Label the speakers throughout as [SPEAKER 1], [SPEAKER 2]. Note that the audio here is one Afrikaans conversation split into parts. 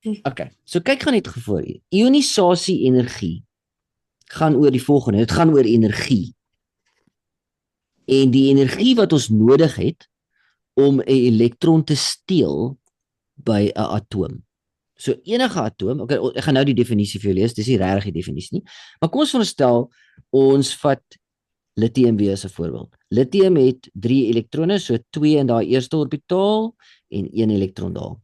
[SPEAKER 1] Okay, so kyk gaan net voor hier. Ionisasie energie gaan oor die volgende, dit gaan oor energie. En die energie wat ons nodig het om 'n elektron te steel by 'n atoom. So enige atoom, okay, ek gaan nou die definisie vir jou lees, dis nie regtig die definisie nie. Maar kom ons veronderstel ons vat lithium weer as 'n voorbeeld. Lithium het 3 elektrone, so 2 in daai eerste orbitaal en 1 elektron daar.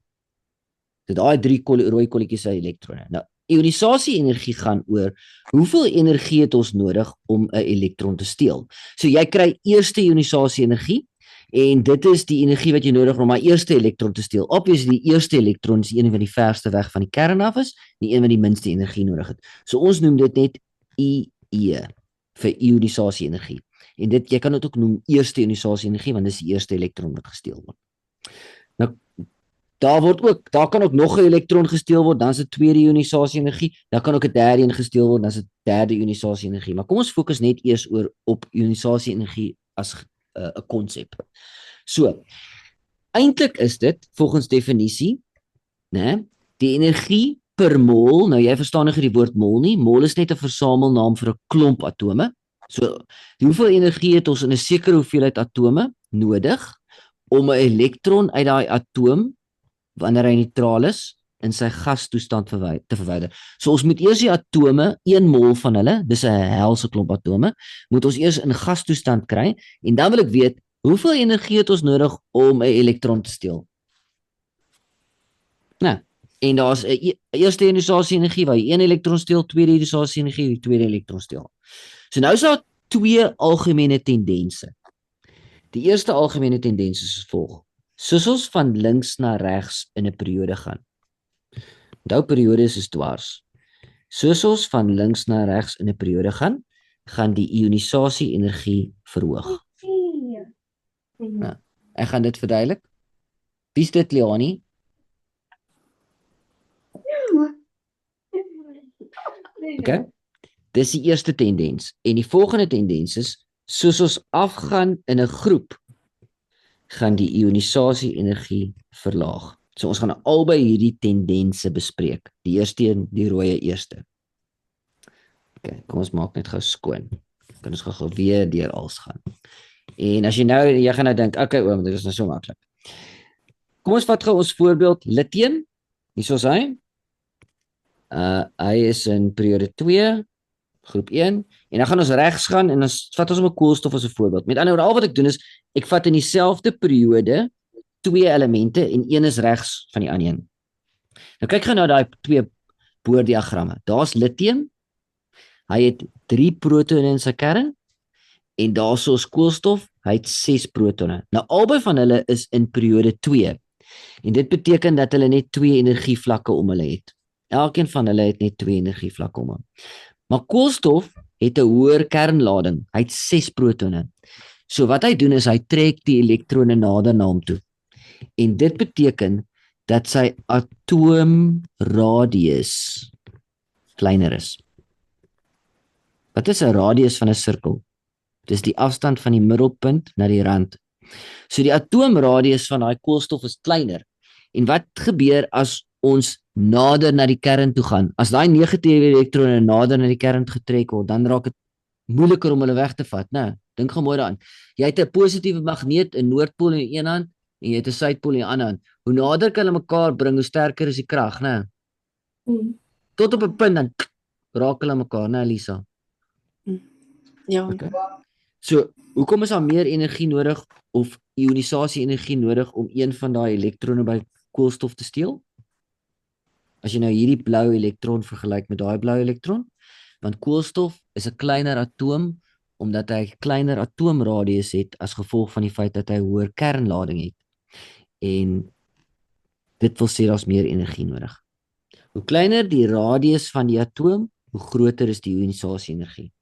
[SPEAKER 1] So daai 3 rooi kolletjies se elektrone. Nou, ionisasie energie gaan oor hoeveel energie het ons nodig om 'n elektron te steel. So jy kry eerste ionisasie energie en dit is die energie wat jy nodig het om daai eerste elektron te steel. Obviously die eerste elektron is een wat die verste weg van die kern af is, die een wat die minste energie nodig het. So ons noem dit net IE vir ionisasie energie. En dit jy kan dit ook noem eerste ionisasie energie want dis die eerste elektron wat gesteel word. Nou daar kan ook nog 'n elektron gesteel word, dan is dit tweede ionisasie energie, dan kan ook 'n derde een gesteel word, dan is dit derde ionisasie energie. Maar kom ons fokus net eers op ionisasie energie as 'n konsep. So, eintlik is dit volgens definisie, né, die energie per mol. Nou jy verstaan nie die woord mol nie. Mol is net 'n versamelnaam vir 'n klomp atome. So, hoeveel energie het ons in 'n sekere hoeveelheid atome nodig om 'n elektron uit daai atoom wanneer hy neutraal is in sy gastoestand te verwyder. So ons moet eers die atome, 1 mol van hulle, dis 'n helse klomp atome, moet ons eers in gastoestand kry en dan wil ek weet hoeveel energie het ons nodig om 'n elektron te steel. Nou, en daar's 'n eerste ionisasie energie waar jy 1 elektron steel, tweede ionisasie energie, die tweede elektron steel. So nou is daar 2 algemene tendense. Die eerste algemene tendens is as volg: soos ons van links na regs in 'n periode gaan. Onthou periodes is dwars. Soos ons van links na regs in 'n periode gaan, gaan die ionisasie energie verhoog. Nou, ek gaan dit verduidelik. Wie's dit, Leani? Okay. Dis die eerste tendens. En die volgende tendens is soos ons afgaan in 'n groep, gaan die ionisasie energie verlaag. So ons gaan albei hierdie tendense bespreek. Die eerste en die rooi eerste. Okay, kom ons maak net gou skoon. Kan ons gou weer deur alles gaan. En as jy gaan nou dink, okay oom, dit is nou so maklik. Kom ons vat gou ons voorbeeld lithium. Hier is hy. Hy is in periode 2, groep 1, en dan gaan ons regs gaan en ons vat ons 'n koolstof as 'n voorbeeld. Met ander woorde, al wat ek doen is ek vat in dieselfde periode 2 elemente en een is regs van die ander een. Nou kyk gou na daai 2 boordiagramme. Daar's lithium. Hy het 3 protone in sy kern en daar's ons koolstof, hy het 6 protone. Nou albei van hulle is in periode 2. En dit beteken dat hulle net 2 energievlakke om hulle het. Elkeen van hulle het net 2 energievlakke om hom. Maar koolstof het 'n hoër kernlading. Hy het 6 protone. So wat hy doen is hy trek die elektrone nader na hom toe. En dit beteken dat sy atoomradius kleiner is. Wat is 'n radius van 'n sirkel? Dis die afstand van die middelpunt na die rand. So die atoomradius van daai koolstof is kleiner. En wat gebeur as ons nader na die kern toe gaan? As daai negatiewe elektrone nader na die kern getrek word, dan raak dit moeiliker om hulle weg te vat, né? Dink gou mooi daaraan. Jy het 'n positiewe magneet in noordpool in een hand en jy het 'n suidpool in die ander hand. Hoe nader kan hulle mekaar bring, hoe sterker is die krag, né? Tot op 'n punt dan raak hulle mekaar, né, Lisa?
[SPEAKER 2] Ja.
[SPEAKER 1] Okay. So, hoekom is daar meer energie nodig of ionisasie energie nodig om een van daai elektrone by koolstof te steel? As jy nou hierdie blou elektron vergelyk met daai blou elektron, want koolstof is 'n kleiner atoom omdat hy 'n kleiner atoomradius het as gevolg van die feit dat hy hoër kernlading het. En dit wil sê daar's meer energie nodig. Hoe kleiner die radius van die atoom, hoe groter is die ionisasie energie.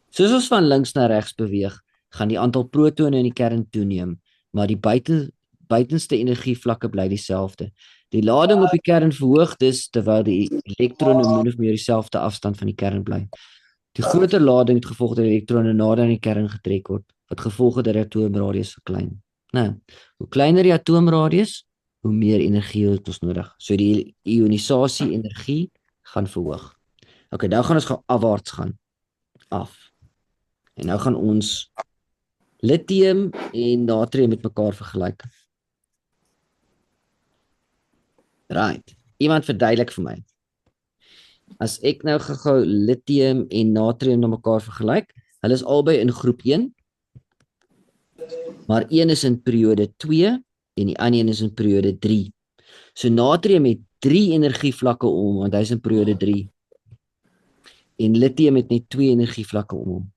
[SPEAKER 1] Soos ons van links na regs beweeg, gaan die aantal protone in die kern toeneem, maar die buitenste energievlakke bly dieselfde. Die lading op die kern verhoog dus terwyl die elektrone min of meer dieselfde afstand van die kern bly. Die groter lading het gevolg dat die elektrone nader aan die kern getrek word, wat gevolg het dat die atoomradius verklein. Nou, hoe kleiner die atoomradius, hoe meer energie het ons nodig. So die ionisasie energie gaan verhoog. Okay, nou gaan ons afwaarts gaan. Af. En nou gaan ons lithium en natrium met mekaar vergelyk. Right. Iemand verduidelik vir my. As ek nou gou lithium en natrium na mekaar vergelyk, hulle is albei in groep 1, maar een is in periode 2 en die ander een is in periode 3. So natrium het 3 energievlakke om hom, want hy is in periode 3. En lithium het net 2 energievlakke om hom.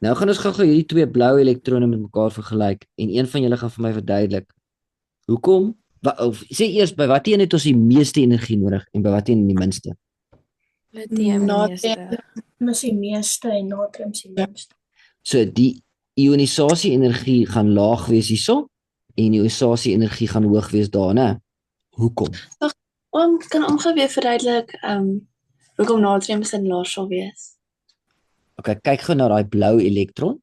[SPEAKER 1] Nou gaan ons gou hierdie 2 blou elektrone met mekaar vergelyk en een van julle gaan vir my verduidelik hoekom, sê eers by watter een het ons die meeste energie nodig en by watter een die minste?
[SPEAKER 2] Lithium
[SPEAKER 3] Natrium is die meeste en natrium is die minste.
[SPEAKER 1] So die ionisasie energie gaan laag wees hierso en die ionisasie energie gaan hoog wees daarna. Hoekom?
[SPEAKER 2] Kan ongeveer verduidelik hoekom natrium sin laag sal wees?
[SPEAKER 1] Okay, kyk gou na daai blou elektron,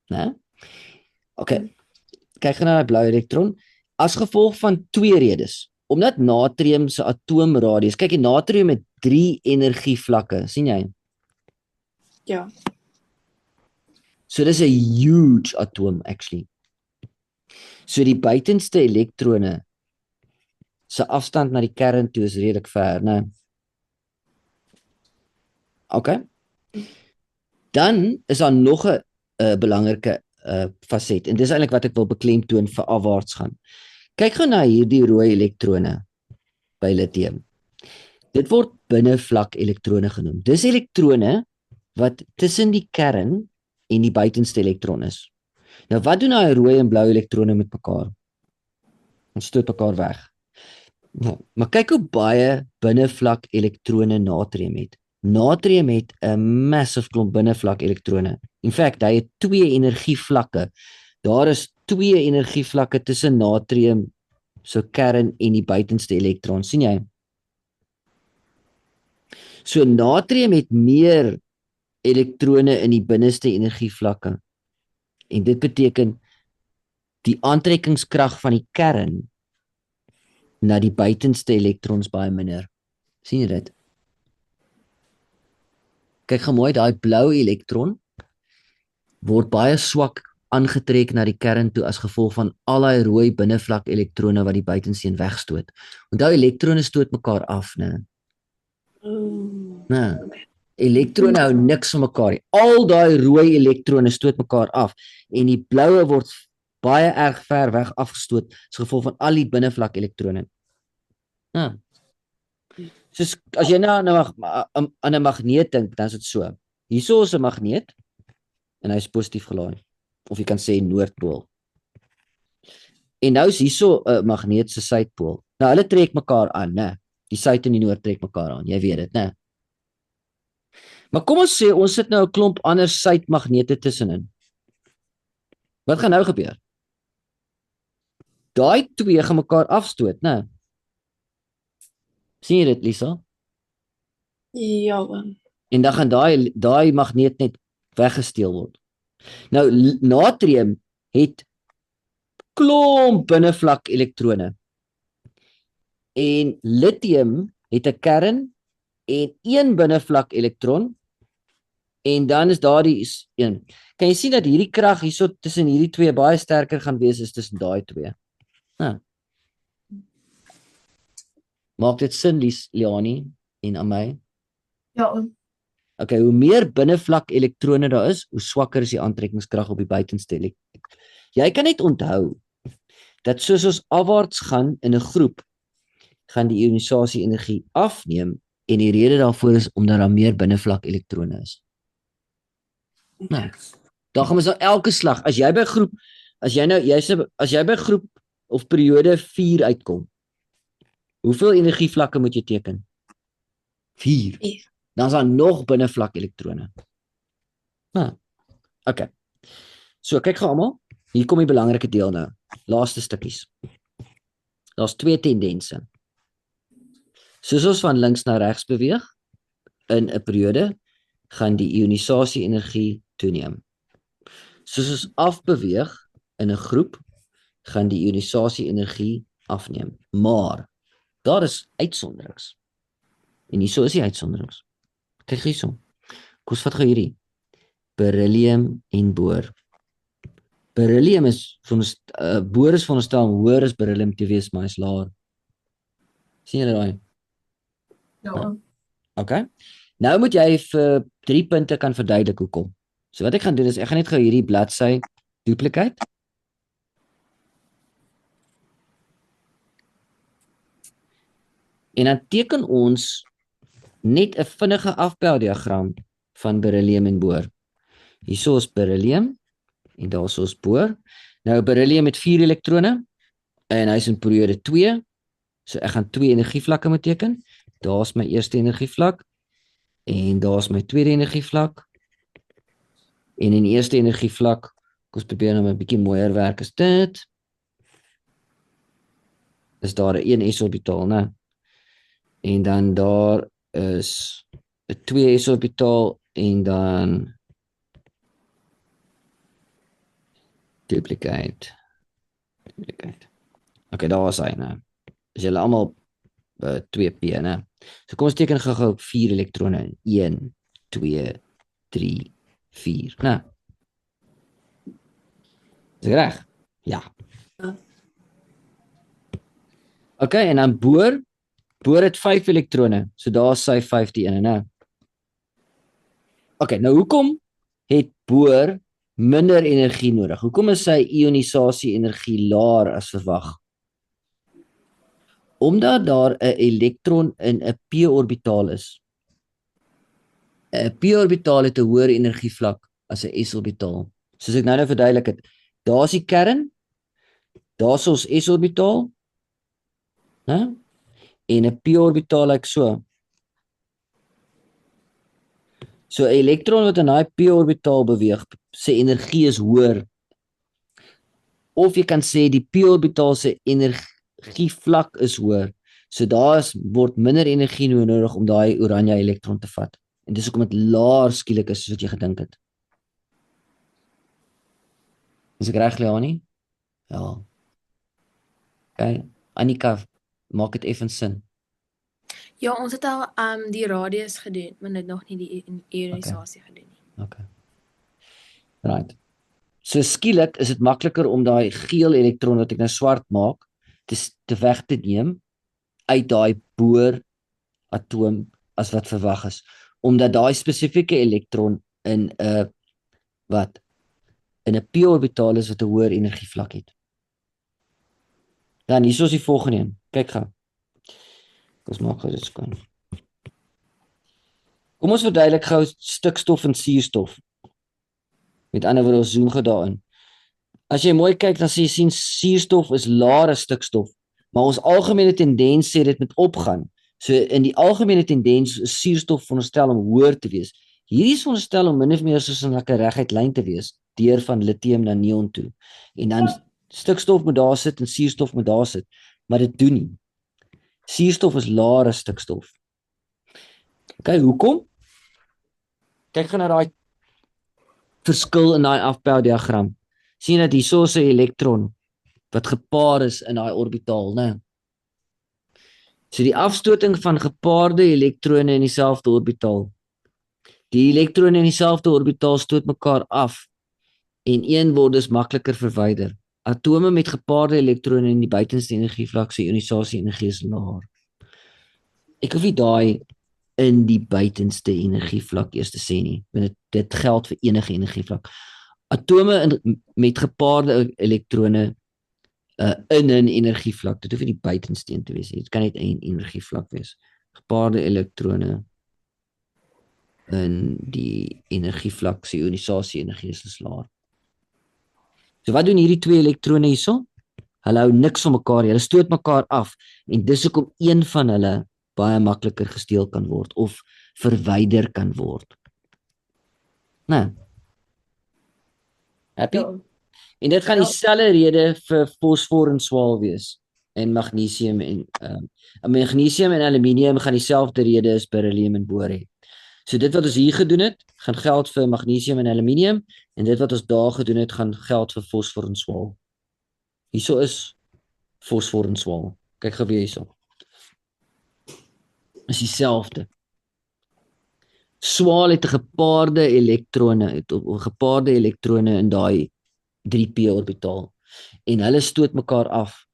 [SPEAKER 1] né? Okay. Kyk gou na daai blou elektron as gevolg van 2 redes. Omdat natrium se atoomradius, kyk die natrium het 3 energievlakke, sien jy?
[SPEAKER 2] Ja.
[SPEAKER 1] So dis 'n huge atoom actually. So die buitenste elektrone se afstand na die kern toe is redelik ver, né? Okay. Dan is daar nog 'n belangrike faset en dis eintlik wat ek wil beklemtoon vir afwaarts gaan. Kyk gou na hierdie rooi elektrone by lithium. Dit word binnevlak elektrone genoem. Dis elektrone wat tussen die kern en die buitenste elektron is. Nou wat doen daai rooi en blou elektrone met mekaar? Ons stoot mekaar weg. Maar kyk hoe baie binnevlak elektrone natrium het. Natrium het 'n massive klomp binnevlak elektrone. In feite, hy het 2 energievlakke. Daar is 2 energievlakke tussen natrium se kern en die buitenste elektron, sien jy? So natrium het meer elektrone in die binneste energievlakke. En dit beteken die aantrekkingskrag van die kern na die buitenste elektrons baie minder. Sien jy dit? Kyk gou mooi, daai blou elektron word baie swak aangetrek na die kern toe as gevolg van al daai rooi binnevlak elektrone wat die buitensteen wegstoot. Onthou elektrone stoot mekaar af, né? Nee. Elektrone hou niks van mekaar nie. Al daai rooi elektrone stoot mekaar af en die bloue word baie erg ver weg afgestoot as gevolg van al die binnevlak elektrone. Ja. Soos as jy nou aan 'n magneet dink, dan is dit so. Hierso is 'n magneet en hy is positief gelaai. Of jy kan sê noordpool. En nou is hierso 'n magneet se suidpool. Nou hulle trek mekaar aan, né? Die suid en die noord trek mekaar aan. Jy weet dit, né? Maar kom ons sê ons sit nou 'n klomp ander suidmagnete tussenin. Wat gaan nou gebeur? Daai 2 gaan mekaar afstoot, né? Sien jy dit, Lisa?
[SPEAKER 2] Ja.
[SPEAKER 1] En dan gaan daai magneet net weggesteel word. Nou natrium het klomp binnevlak elektrone. En lithium het 'n kern en 1 binnevlak elektron en dan is daar die een. Kan jy sien dat hierdie krag hierso tussen hierdie 2 baie sterker gaan wees as tussen daai 2? Maak dit sin, Leonie en Amay?
[SPEAKER 3] Ja.
[SPEAKER 1] Okay, hoe meer binnevlak elektrone daar is, hoe swakker is die aantrekkingskrag op die buitenste elektron. Jy kan net onthou dat soos ons afwaarts gaan in 'n groep, gaan die ionisasie energie afneem en die rede daarvoor is omdat daar meer binnevlak elektrone is. Nou, dan gaan ons nou elke slag, as jy by groep of periode 4 uitkom, hoeveel energievlakke moet jy teken? 4. Dan is daar nog binnevlak elektrone. Nou, okay. So, kyk gou almal, hier kom die belangrike deel nou. Laaste stukkies. Daar's 2 tendense. Soos ons van links na regs beweeg in 'n periode, gaan die ionisasie energie toeneem. Soos ons afbeweeg in 'n groep, gaan die ionisasie energie afneem. Maar daar is uitsonderings. En hierso is die uitsonderings. Kyk hierso. Kom ons vat gou hierdie. Beryllium en boor. Beryllium is boor is veronderstel om hoër as beryllium te wees, maar is laer. Sien julle daai?
[SPEAKER 3] Ja.
[SPEAKER 1] Okay. Nou moet jy vir 3 punte kan verduidelik hoekom. So wat ek gaan doen is ek gaan net gou hierdie bladsy duplicate. En dan teken ons net 'n vinnige afbeldiagram van beryllium en boor. Hierso is beryllium en daarso is boor. Nou beryllium het 4 elektrone en hy's in periode 2. So ek gaan 2 energievlakke moet teken. Daar's my eerste energievlak en daar's my tweede energievlak. En in die eerste energievlak, kom ons probeer nou 'n bietjie mooier werk as dit. Is daar 'n 1 s-orbitaal, né? En dan daar is 'n 2 s-orbitaal en dan duplicate. Okay, daar is hy, né? Is julle almal 2p, né? So kom ons teken gou 4 elektrone. 1, 2, 3, 4, né? Is ek reg? Ja. Okay, en dan boor het 5 elektrone. So daar is sy 5de een, né? Okay, nou hoekom het boor minder energie nodig? Hoekom is sy ionisasie energie laer as verwag? Omdat daar 'n elektron in 'n p-orbitaal is. 'n p-orbitaal het 'n hoër energievlak as 'n s-orbitaal. Soos ek nou verduidelik het, daar's die kern, daar's ons s-orbitaal, né? En 'n p-orbitaal lyk so. So 'n elektron wat in daai p-orbitaal beweeg, sy energie is hoër. Of jy kan sê die p-orbitaal se energievlak is hoër. So word minder energie nodig om daai oranje elektron te vat. En dis hoekom dit laer skielik is soos wat jy gedink het. Is ek reg, Leonie? Ja. Okay, Annika, maak dit effens sin.
[SPEAKER 4] Ja, ons het al die radius gedoen, maar net nog nie die ionisasie gedoen nie.
[SPEAKER 1] Okay. Right. So skielik is dit makliker om daai geel elektron wat ek nou swart maak, te weg te neem uit daai boor atoom as wat verwag is, omdat daai spesifieke elektron in 'n p-orbitaal is wat 'n hoër energievlak het. Dan hier is die volgende een. Kyk gou. Kom ons maak gou dit skoon. Kom ons verduidelik gou stikstof en suurstof. Met ander woorde, ons zoom gou daarin. As jy mooi kyk, dan sien suurstof is laer as stikstof, maar ons algemene tendens sê dit moet opgaan. So in die algemene tendens is suurstof veronderstel om hoër te wees. Hierdie is veronderstel om min of meer soos 'n lekker reguit lyn te wees, deur van lithium na neon toe. En dan stikstof moet daar sit en suurstof moet daar sit, maar dit doen nie. Suurstof is laer as stikstof. Okay, hoekom? Kyk gou na daai verskil in daai afboudiagram. Sien dat hierso 'n elektron wat gepaard is in daai orbitaal, né? So die afstoting van gepaarde elektrone in dieselfde orbitaal. Die elektrone in dieselfde orbitaal stoot mekaar af en een word dus makliker verwyder. Atome met gepaarde elektrone in die buitenste energievlak se ionisasie energie is laer. Ek hoef nie daai in die buitenste energievlak eers te sê nie, want dit geld vir enige energievlak. Atome met gepaarde elektrone in 'n energievlak, dit hoef nie die buitenste een te wees nie, dit kan net 'n energievlak wees. Gepaarde elektrone in die energievlak se ionisasie energie is laer. So wat doen hierdie 2 elektrone hierso? Hulle hou niks van mekaar, hulle stoot mekaar af en dis hoekom een van hulle baie makliker gesteel kan word of verwyder kan word. Nou. Happy?
[SPEAKER 3] Ja.
[SPEAKER 1] En dit gaan dieselfde rede vir fosfor en swaal wees en magnesium en magnesium en aluminium gaan dieselfde rede as beryllium en boor hê. So dit wat ons hier gedoen het, gaan geld vir magnesium en aluminium en dit wat ons daar gedoen het, gaan geld vir fosfor en swaal. Hierso is fosfor en swaal. Kyk gou weer hierso. Is dieselfde. Swaal het 'n gepaarde elektrone in daai 3p orbitaal en hulle stoot mekaar af.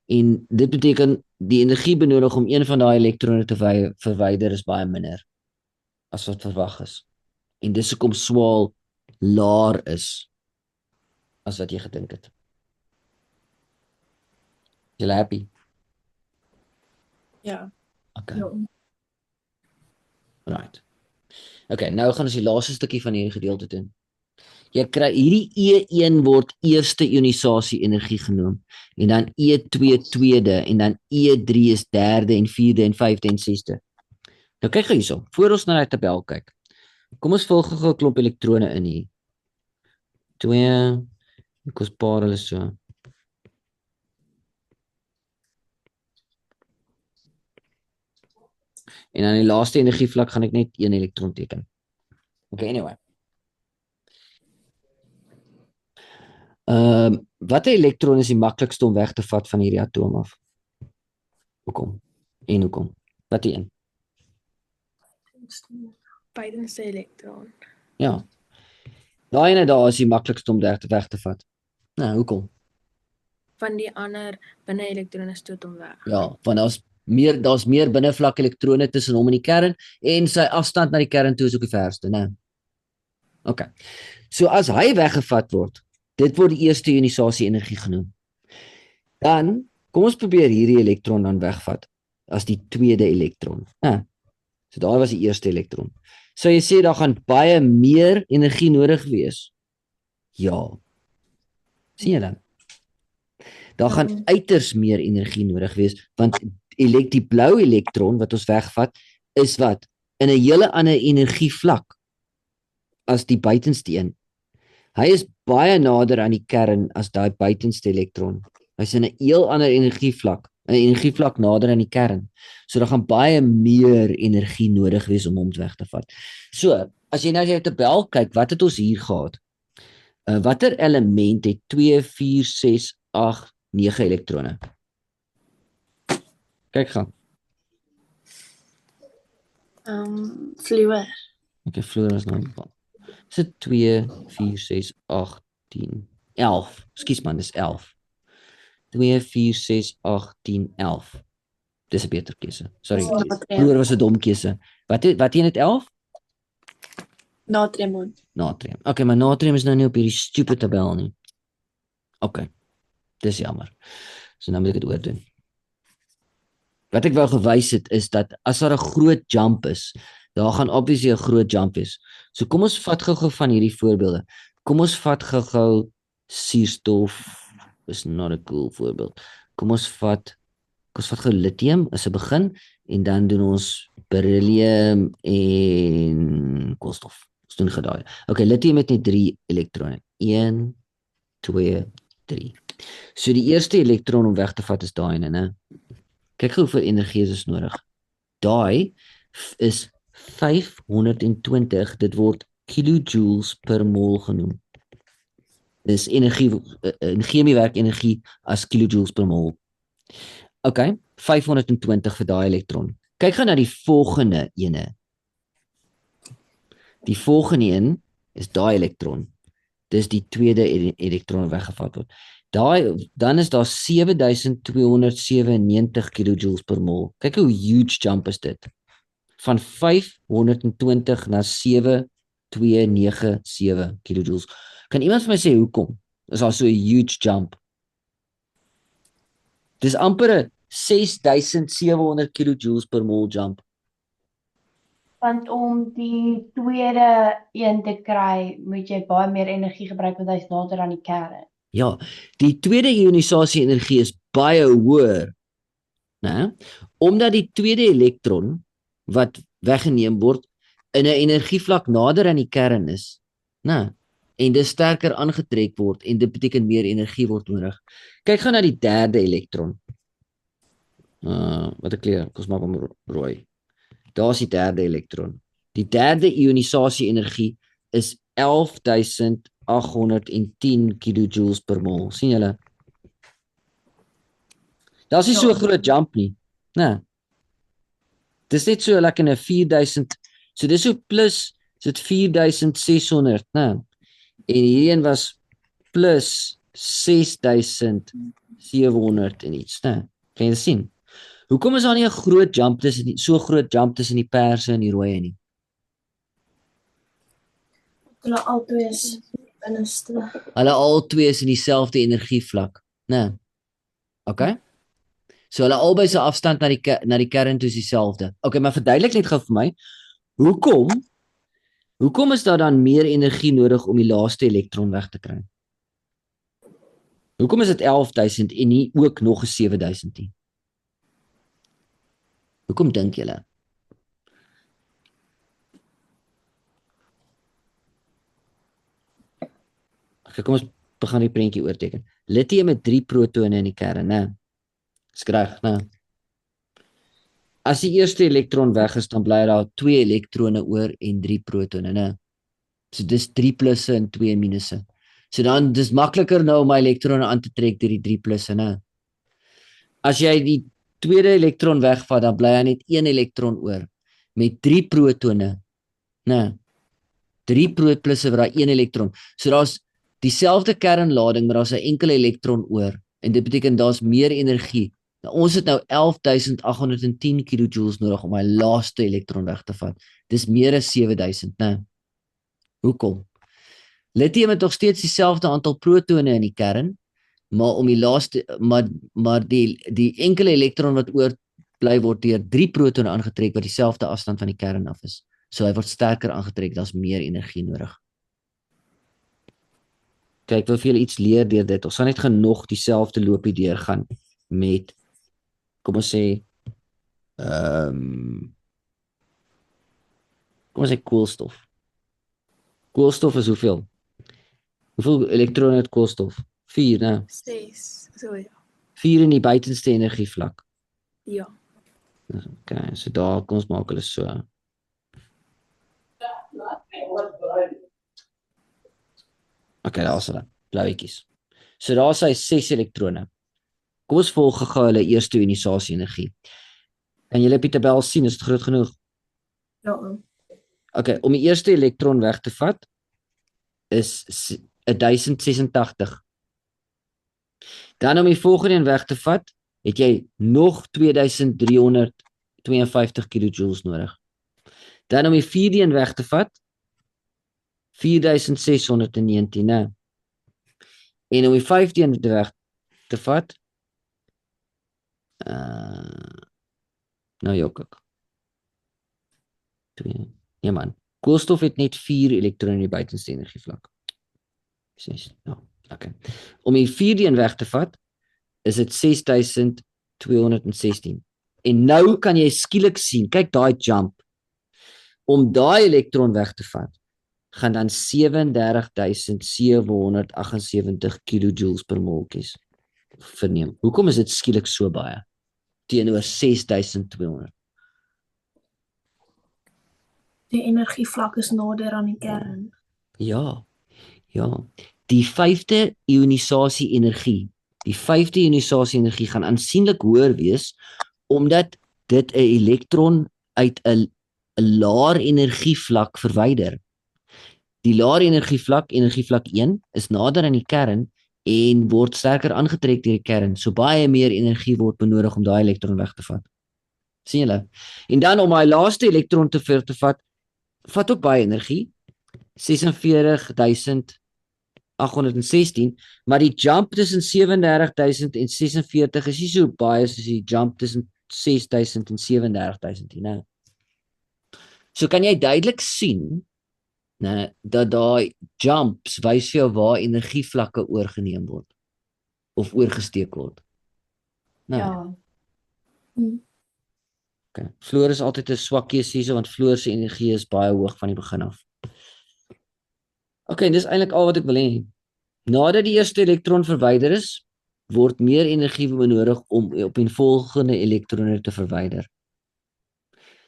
[SPEAKER 1] En dit beteken die energie benodig om een van daai elektrone te verwyder is baie minder as wat verwag is. En dis hoekom swaal laer is as wat jy gedink het. Jy happy?
[SPEAKER 4] Ja.
[SPEAKER 1] Okay.
[SPEAKER 3] Ja.
[SPEAKER 1] Right. Okay, nou gaan ons die laaste stukkie van hierdie gedeelte doen. Jy kry hierdie E1 word eerste ionisasie energie genoem en dan E2 tweede en dan E3 is derde en vierde en vyfde en sesde. Nou kyk gou hierso, voor ons na die tabel kyk. Kom ons vul gou 'n klomp elektrone in hier. 2 ek kos paar hulle so. En aan die laaste energievlak gaan ek net 1 elektron teken. Okay, anyway. Watter elektron is die maklikste om weg te vat van hierdie atoom af? Hoekom? En hoekom? Wat die een?
[SPEAKER 4] Buitenste elektron.
[SPEAKER 1] Ja. Daai ene daar is die maklikste om weg te vat. Nou, hoekom?
[SPEAKER 4] Van die ander binne elektrone stoot hom weg.
[SPEAKER 1] Ja, want daar's meer binnevlak elektrone tussen hom en die kern en sy afstand na die kern toe is ook die verste, né? Okay. So as hy weggevat word, dit word die eerste ionisasie energie genoem. Dan kom ons probeer hierdie elektron dan wegvat as die tweede elektron. So daar was die eerste elektron. So jy sê daar gaan baie meer energie nodig wees. Ja. Sien jy dan? Daar gaan uiters meer energie nodig wees want die blou elektron wat ons wegvat is wat in 'n hele ander energievlak as die buitenste een. Hy is baie nader aan die kern as daai buitenste elektron. Hy's in 'n heel ander energievlak, 'n energievlak nader aan die kern. So daar gaan baie meer energie nodig wees om hom weg te vat. So, as jy nou jou tabel kyk, wat het ons hier gehad? Watter element het 2, 4, 6, 8, 9 elektrone? Kyk gaan.
[SPEAKER 2] Fluor.
[SPEAKER 1] Okay, fluor is nou bepaal. Is dit 2, 4, 6, 8, 10, 11. Ekskuus man, dis 11. 2, 4, 6, 8, 10, 11. Dis 'n beter keuse. Sorry. Fluor was 'n dom keuse. Wat een het 11?
[SPEAKER 2] Natrium.
[SPEAKER 1] Natrium. Okay, maar natrium is nou nie op hierdie stupid tabel nie. Okay. Dis jammer. So nou moet ek dit oordoen. Wat ek wou gewys het is dat as daar 'n groot jump is, daar gaan obviously 'n groot jump wees. So kom ons vat gou-gou van hierdie voorbeelde. Kom ons vat gou-gou suurstof. Is not a cool voorbeeld. Kom ons vat gou lithium as 'n begin en dan doen ons beryllium en koolstof. Ons doen gedaai. Okay, lithium het net 3 elektrone. 1 2 3. So die eerste elektron om weg te vat is daai ene, né? Kyk gou hoeveel energie is nodig. Daai is 520, dit word kilojoules per mol genoem. Dis energie, in chemie werk energie as kilojoules per mol. Okay, 520 vir daai elektron. Kyk gou na die volgende ene. Die volgende een is daai elektron. Dis die tweede elektron weggevat word. Dan is daar 7297 kilojoules per mol. Kyk hoe huge jump is dit. Van 520 na 7297 kilojoules. Kan iemand vir my sê hoekom? Is daar so 'n huge jump? Dis amper 6700 kilojoules per mol jump.
[SPEAKER 3] Want om die tweede een te kry, moet jy baie meer energie gebruik want hy's nader aan die kern.
[SPEAKER 1] Ja, die tweede ionisasie energie is baie hoër, né? Omdat die tweede elektron wat weggeneem word in 'n energievlak nader aan die kern is, né? En dit sterker aangetrek word en dit beteken meer energie word nodig. Kyk gou na die derde elektron. Wat 'n kleur, kom ons maak hom rooi. Daar's die derde elektron. Die derde ionisasie energie is 11810 kilojoules per mol. Sien julle? Daar's nie
[SPEAKER 3] Ja.
[SPEAKER 1] so 'n groot jump nie. Nee. Dis net so like in 'n 4000. So dis so plus so dit 4600, né? En hierdie een was plus 6700 en iets, né? Kan jy sien? Hoekom is daar nie 'n groot jump tussen die so groot jump tussen die perse en die rooi nie?
[SPEAKER 2] Hulle albei is binneste.
[SPEAKER 1] Hulle albei is in dieselfde energievlak, né? Okay? So hulle albei se afstand na die kern toe is dieselfde. Okay, maar verduidelik net gou vir my, hoekom is daar dan meer energie nodig om die laaste elektron weg te kry? Hoekom is dit 11000 en nie ook nog 'n 7000 nie? Hoekom dink julle? Okay, kom ons begin die prentjie oorteken. Lithium het 3 protone in die kern, né? Skryg, né? As die eerste elektron weg is, dan bly daar 2 elektrone oor en 3 protone, né? So dis 3 plusse en 2 minusse. So dan dis makliker nou om my elektrone aan te trek deur die 3 plusse, né? As jy die tweede elektron wegvat, dan bly daar net 1 elektron oor met 3 protone, né? 3 protplusse vir daai 1 elektron. So daar's dieselfde kernlading, maar daar's 'n enkele elektron oor en dit beteken daar's meer energie. Nou, ons het nou 11810 kilojoules nodig om my laaste elektron weg te vat. Dis meer as 7000, né? Hoekom? Lithium het nog steeds dieselfde aantal protone in die kern, maar om die laaste maar die enkele elektron wat oorbly word deur 3 protone aangetrek wat dieselfde afstand van die kern af is. So hy word sterker aangetrek, daar's meer energie nodig. Kyk, wil vir julle iets leer deur dit. Ons gaan net genoeg dieselfde loopie deurgaan met, kom ons sê, kom ons sê koolstof. Koolstof is hoeveel? Hoeveel elektrone het koolstof? 4, né?
[SPEAKER 4] 6. So ja.
[SPEAKER 1] 4 in die buitenste energievlak.
[SPEAKER 4] Ja.
[SPEAKER 1] Okay, so daar kom ons maak hulle so. Okay, daar is hulle, blauwetjies. So daar is hy 6 elektrone. Kom ons volg gou hulle eerste ionisasie energie. Kan julle op die tabel sien, is dit groot genoeg?
[SPEAKER 2] Ja.
[SPEAKER 1] Okay, om die eerste elektron weg te vat is 1086. Dan om die volgende een weg te vat, het jy nog 2352 kilojoules nodig. Dan om die vierde een weg te vat, 4619, né? En om die vyfde een weg te vat, nou jok ek. Ja man, koolstof het net 4 elektrone in die buitenste energievlak. 6, ja, okay. Om die vierde een weg te vat, is dit 6216. En nou kan jy skielik sien, kyk daai jump. Om daai elektron weg te vat, gaan dan 37778 kilojoules per mol kies verneem. Hoekom is dit skielik so baie teenoor 6200?
[SPEAKER 2] Die energievlak is nader aan die kern.
[SPEAKER 1] Ja. Die vyfde ionisasie energie gaan aansienlik hoër wees omdat dit 'n elektron uit 'n laer energievlak verwyder. Die laer energievlak 1, is nader aan die kern en word sterker aangetrek deur die kern. So baie meer energie word benodig om daai elektron weg te vat. sien julle? En dan om daai laaste elektron te vat ook baie energie. 46816, maar die jump tussen 37000 en 46 is nie so baie soos die jump tussen 6000 en 37000 nie, né? So kan jy duidelik sien, né, dat daai jumps wys vir jou waar energievlakke oorgeneem word of oorgesteek word. Nou,
[SPEAKER 3] Ja.
[SPEAKER 1] okay. Fluor is altyd 'n swak keuse hierso want fluor se energie is baie hoog van die begin af. Okay, dis eintlik al wat ek wil hê. Nadat die eerste elektron verwyder is, word meer energie benodig om op die volgende elektrone te verwyder.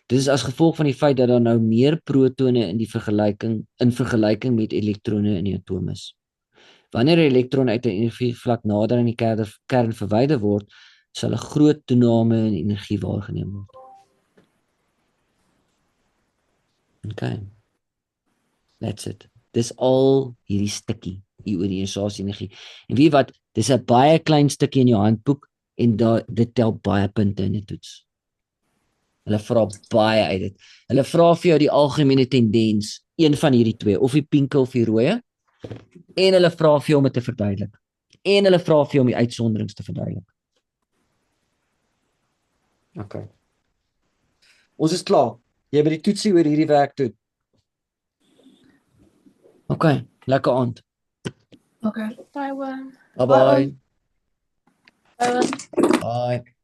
[SPEAKER 1] Dit is as gevolg van die feit dat daar nou meer protone in vergelyking met elektrone in die atoom is. Wanneer 'n elektron uit 'n energievlak nader aan die kern verwyder word, sal 'n groot toename in energie waargeneem word. Okay, that's it. Dis al hierdie stukkie hier oor die ionsasie energie. En weet jy wat, dis 'n baie klein stukkie in jou handboek en dit tel baie punte in die toets. Hulle vra baie uit dit. Hulle vra vir jou die algemene tendens, een van hierdie twee, of die pinke of die rooi, en hulle vra vir jou om dit te verduidelik. En hulle vra vir jou om die uitsonderings te verduidelik. Okay. Ons is klaar. Jy by die toetsie oor hierdie werk doen. Okay, lekker aand.
[SPEAKER 2] Okay.
[SPEAKER 4] Bye, Worm.
[SPEAKER 1] Bye bye.
[SPEAKER 2] Bye.
[SPEAKER 1] Bye.